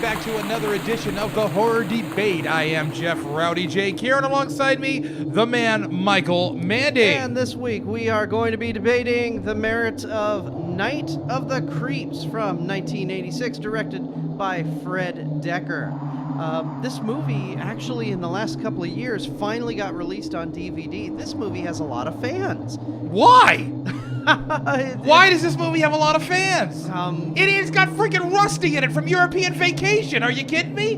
back to another edition of the Horror Debate. I am Jeff Rowdy J. Kieran, alongside me, the man Michael Mandy. And this week we are going to be debating the merits of Night of the Creeps from 1986, directed by Fred Decker. This movie, actually, in the last couple of years, finally got released on DVD. This movie has a lot of fans. Why? Why does this movie have a lot of fans? It's got freaking Rusty in it from European Vacation. Are you kidding me?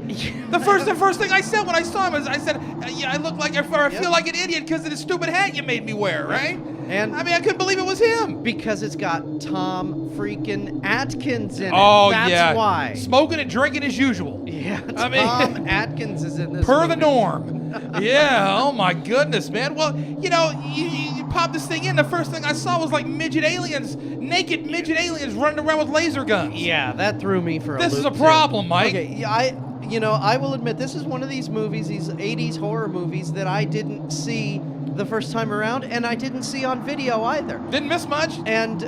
The first thing I said when I saw him is I said, I look like, or I feel like an idiot because of the stupid hat you made me wear, right? And I mean, I couldn't believe it was him. Because it's got Tom freaking Atkins in it. Oh, That's yeah. why. Smoking and drinking as usual. Yeah, Tom Atkins is in this Per movie. the norm. Yeah, oh my goodness, man. Well, you pop this thing in, the first thing I saw was like naked midget aliens running around with laser guns. Yeah, that threw me for a loop. This is a problem, Mike. Okay, yeah, I will admit, this is one of these movies, these 80s horror movies, that I didn't see the first time around, and I didn't see on video either. Didn't miss much. And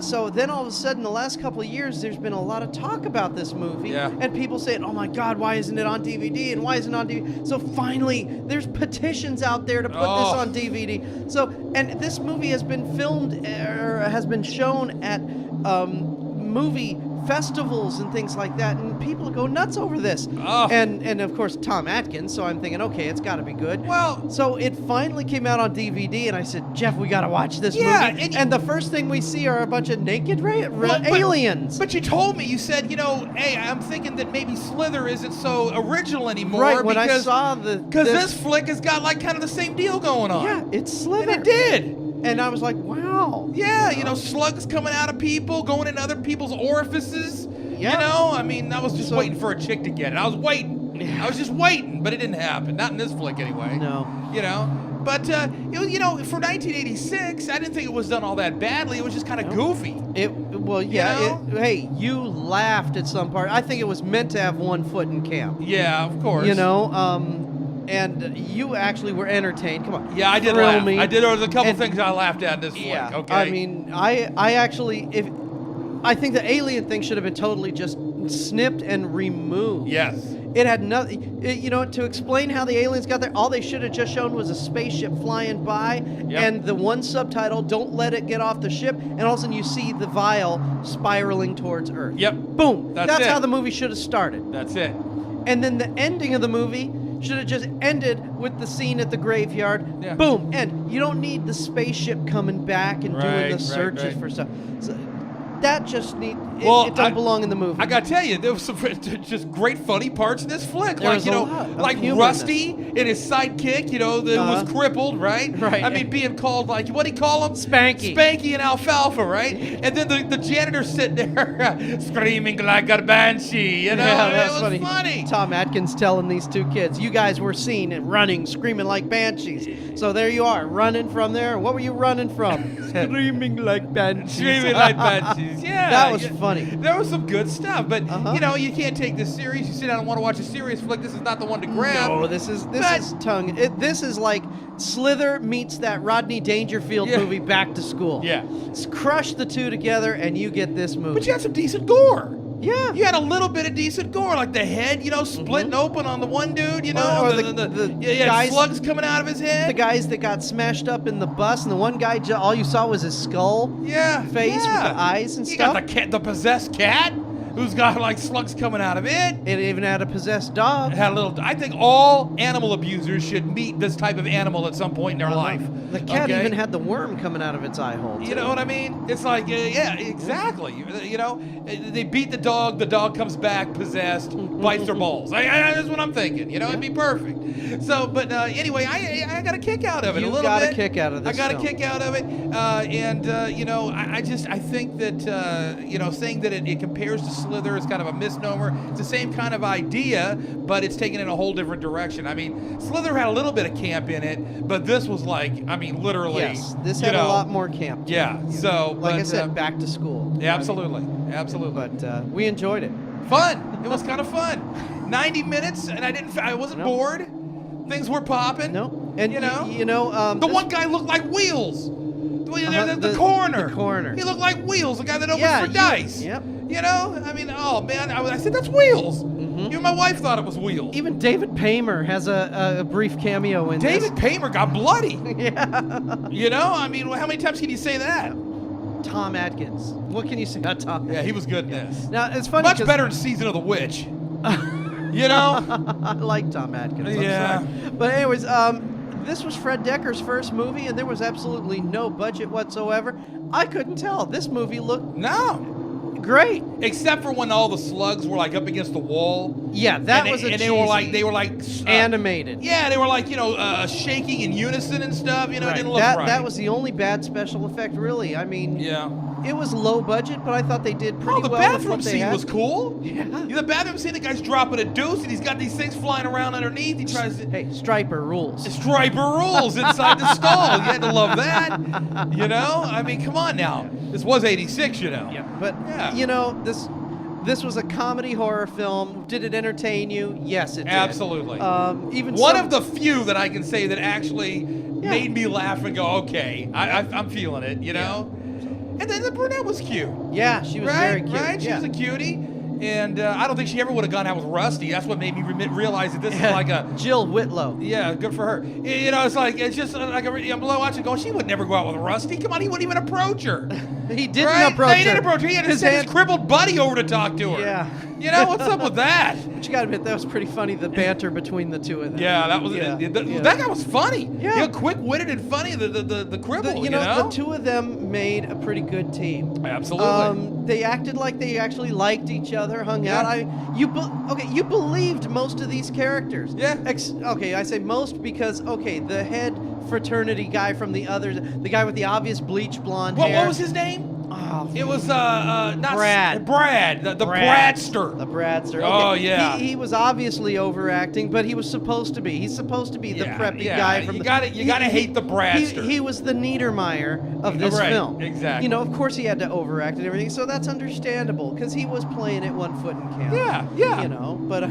so then all of a sudden, the last couple of years, there's been a lot of talk about this movie. Yeah. And people saying, oh my God, why isn't it on DVD? And why isn't it on DVD? So finally, there's petitions out there to put this on DVD. So, and this movie has been filmed, or has been shown at movie festivals and things like that, and people go nuts over this. And of course Tom Atkins, so I'm thinking, okay, it's got to be good. Well, so it finally came out on DVD, and I said, Jeff, we got to watch this movie. And the first thing we see are a bunch of naked aliens. But you told me, you said, hey, I'm thinking that maybe Slither isn't so original anymore. Right, when I saw because this flick has got like kind of the same deal going on. Yeah, it's Slither. And it did. And I was like, wow. Yeah, slugs coming out of people, going in other people's orifices. Yeah. I mean, I was just waiting for a chick to get it. I was waiting. I was just waiting, but it didn't happen. Not in this flick, anyway. No. But, for 1986, I didn't think it was done all that badly. It was just kind of goofy. Hey, you laughed at some part. I think it was meant to have one foot in camp. Yeah, of course. And you actually were entertained. Come on. Yeah, I did laugh. There was a couple things I laughed at in this flick. Yeah, okay. I mean, I think the alien thing should have been totally just snipped and removed. Yes. It had nothing, to explain how the aliens got there, all they should have just shown was a spaceship flying by, and the one subtitle, don't let it get off the ship, and all of a sudden you see the vial spiraling towards Earth. Yep. Boom. That's how the movie should have started. That's it. And then the ending of the movie should have just ended with the scene at the graveyard. Yeah. Boom. And you don't need the spaceship coming back and doing the searches for stuff. So that just it doesn't belong in the movie. I gotta tell you, there was some just great funny parts in this flick. Like Rusty and his sidekick, that was crippled, right? Right. I mean, being called what do you call him? Spanky. Spanky and Alfalfa, right? And then the janitor sitting there screaming like a banshee. Yeah, that's funny. Tom Atkins telling these two kids, you guys were seen and running, screaming like banshees. So there you are, running from there. What were you running from? Screaming like banshees. Screaming like banshees. Yeah, that was funny. There was some good stuff, but you can't take this serious. You sit down and want to watch a serious flick. This is not the one to grab. No, this is tongue. This is like Slither meets that Rodney Dangerfield movie Back to School. Yeah, crush the two together, and you get this movie. But you had some decent gore. Yeah. You had a little bit of decent gore, like the head, splitting open on the one dude, or the guys, slugs coming out of his head. The guys that got smashed up in the bus, and the one guy, all you saw was his skull face with the eyes and stuff. You got the possessed cat, who's got like slugs coming out of it. It even had a possessed dog. It had a little. I think all animal abusers should meet this type of animal at some point in their life. The cat even had the worm coming out of its eye hole, too. You know what I mean? It's like, yeah, exactly. They beat the dog comes back possessed, bites their balls. That's what I'm thinking. It'd be perfect. So, but anyway, I got a kick out of it a little bit. You got a kick out of this I got a kick out of it. I think that, saying that it compares to Slither is kind of a misnomer. It's the same kind of idea, but it's taken in a whole different direction. I mean, Slither had a little bit of camp in it, but this was literally. Yes, this had a lot more camp. Yeah, I said, Back to School. Yeah, absolutely. But we enjoyed it. Fun. It was kind of fun. 90 minutes, and I wasn't bored. Things were popping. No, and the one guy looked like Wheels. The coroner. The coroner. He looked like Wheels, the guy that opens for dice. Yep. I mean, oh man, I said that's Wheels. Even my wife thought it was Wheels. Even David Paymer has a brief cameo in David Paymer got bloody. Yeah. You know, I mean, how many times can you say that? Tom Atkins. What can you say about Tom? Yeah, he was good in this. Now it's funny. Much better in Season of the Witch. You know? I like Tom Atkins. I'm Yeah. sorry. But anyways, this was Fred Decker's first movie, and there was absolutely no budget whatsoever. I couldn't tell. This movie looked great, except for when all the slugs were like up against the wall. Yeah, that and was they, a and cheesy, they were like animated. Yeah, they were like shaking in unison and stuff. You know, Right. it didn't look right. That was the only bad special effect, really. I mean, yeah. It was low budget, but I thought they did pretty the well with bathroom what they scene had. was cool. Yeah. The bathroom scene, the guy's dropping a deuce, and he's got these things flying around underneath. He tries to. Hey, Striper rules. Striper rules inside the stall. You had to love that. You know? I mean, come on now. This was 86, you know. Yeah. But, you know, this was a comedy horror film. Did it entertain you? Yes, it did. Absolutely. Even one of the few that I can say that actually made me laugh and go, okay, I'm feeling it, you know? And then the brunette was cute. Yeah, she was very cute. Right? She was a cutie. And I don't think she ever would have gone out with Rusty. That's what made me realize that this is like a... Jill Whitlow. Yeah, good for her. You know, it's just like I'm watching going, she would never go out with Rusty. Come on, he wouldn't even approach her. He didn't approach her. He didn't approach her. He had to send his crippled buddy over to talk to her. Yeah. You know, what's up with that? But you gotta admit, that was pretty funny, the banter between the two of them. Yeah, that was that guy was funny. Yeah. He got quick-witted and funny, the cripple, you know? The two of them made a pretty good team. Absolutely. They acted like they actually liked each other, hung out. You believed most of these characters. Yeah. Okay, I say most because, the head fraternity guy from the others, the guy with the obvious bleach blonde hair. What was his name? Oh, it was not Brad. The Bradster. The Bradster. Okay. Oh yeah. He was obviously overacting, but he was supposed to be. He's supposed to be the preppy guy from. You gotta hate the Bradster. He was the Niedermeyer of this film. Exactly. You know, of course he had to overact and everything, so that's understandable because he was playing it 1 foot in camp. Yeah. You know, but.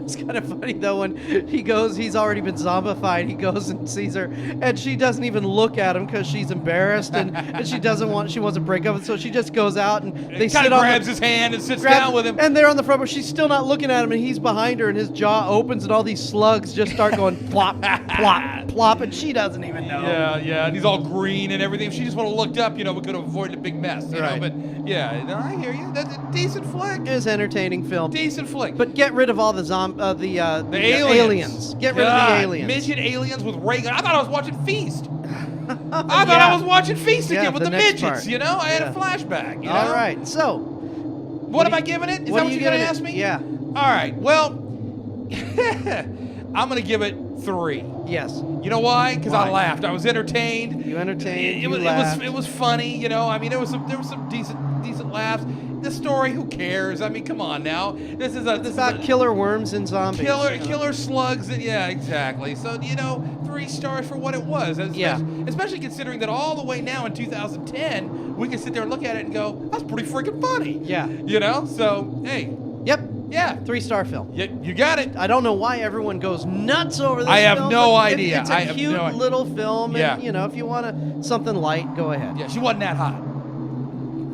It's kind of funny though when he's already been zombified. He goes and sees her, and she doesn't even look at him because she's embarrassed and she wants to break up. So she just goes out and they sit on. Grabs his hand and sits down with him. And they're on the front, but she's still not looking at him, and he's behind her, and his jaw opens, and all these slugs just start going plop, plop, plop, and she doesn't even know. Yeah, and he's all green and everything. If she just would have looked up, we could have avoided a big mess. You know? But yeah, no, I hear you. That's a decent flick. It was an entertaining film. Decent flick. But get rid of all the aliens. Get rid of the aliens. Midget aliens with ray guns. I thought I was watching Feast. I thought I was watching Feast again with the midgets. Part. You know, I had a flashback. You know? All right, so what am I giving it? Is that what you're gonna ask me? Yeah. All right. Well, I'm gonna give it 3. Yes. You know why? Because I laughed. I was entertained. You entertained. It was funny. You know, I mean, there was some decent laughs. The story, who cares? I mean, come on now. This is about killer worms and zombies. Killer slugs, and yeah, exactly. So 3 stars for what it was. Especially considering that all the way now in 2010, we can sit there and look at it and go, that's pretty freaking funny. Yeah. You know. So hey. Yep. Yeah. 3-star film. You got it. I don't know why everyone goes nuts over this film. I have no idea. It's a cute little film, and if you want something light, go ahead. Yeah, she wasn't that hot.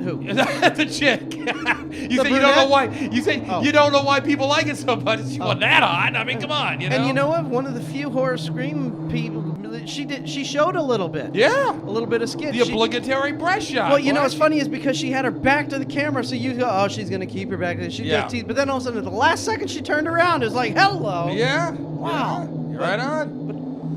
Who? The chick. You say you don't know why. You say you don't know why people like it so much. She wasn't that hot. I mean, come on. And you know what? One of the few horror scream people. She showed a little bit. Yeah. A little bit of skin. The obligatory breast shot. Well, you know what's funny is because she had her back to the camera, so you go, oh, she's gonna keep her back. She just teeth. But then all of a sudden, at the last second, she turned around. It was like, hello. Yeah. Wow. Yeah. You're right on.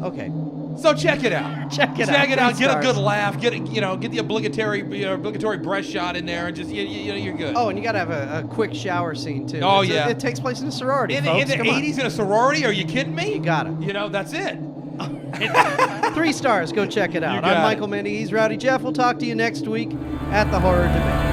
But, okay. So check it out. Check it out. Get a good laugh. Get the obligatory breast shot in there, and just you're good. Oh, and you gotta have a quick shower scene too. Oh it takes place in a sorority. In folks. the 80s in a sorority? Are you kidding me? You got it. That's it. 3 stars. Go check it out. I'm Michael Mandy. He's Rowdy Jeff. We'll talk to you next week at the Horror Debate.